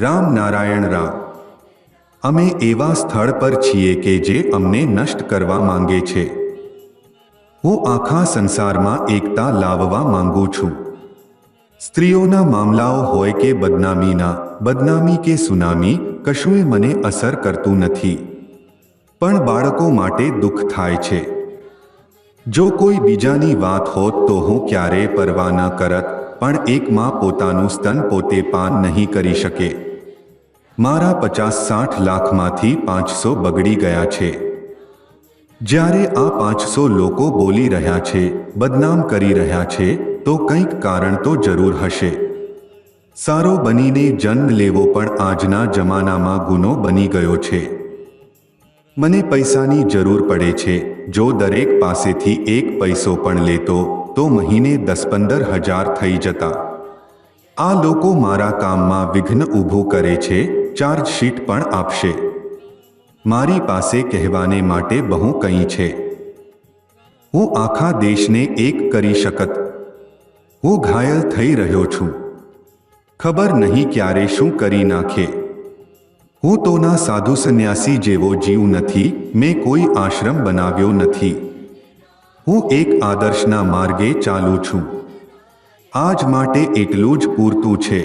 રામ નારાયણ રામ. અમે એવા સ્થળ પર છીએ કે જે અમને નષ્ટ કરવા માંગે છે. હું આખા સંસારમાં એકતા લાવવા માંગુ છું. સ્ત્રીઓના મામલાઓ હોય કે બદનામી કે સુનામી, કશુંય મને અસર કરતું નથી. પણ બાળકો માટે દુઃખ થાય છે. જો કોઈ બીજાની વાત હોત તો હું ક્યારેય પરવા ન કરત, પણ એક માં પોતાનું સ્તન પોતે પાન નહીં કરી શકે. મારા 50-60 લાખમાંથી 500 બગડી ગયા છે. જ્યારે આ 500 લોકો બોલી રહ્યા છે, બદનામ કરી રહ્યા છે, તો કંઈક કારણ તો જરૂર હશે. સારો બનીને જન્મ લેવો પણ આજના જમાનામાં ગુનો બની ગયો છે. મને પૈસાની જરૂર પડે છે. જો દરેક પાસેથી એક પૈસો પણ લેતો તો મહિને 10-15 હજાર થઈ જતા. આ લોકો મારા કામમાં વિઘ્ન ઊભું કરે છે, ચાર્જશીટ પણ આપશે. મારી પાસે કહેવાને માટે બહુ કંઈ છે. હું આખા દેશને એક કરી શકત. હું ઘાયલ થઈ રહ્યો છું. ખબર નહીં ક્યારે શું કરી નાખે. હું તો ના સાધુ સંન્યાસી જેવો જીવ નથી. મેં કોઈ આશ્રમ બનાવ્યો નથી. હું એક આદર્શના માર્ગે ચાલું છું. આજ માટે એટલું જ પૂરતું છે.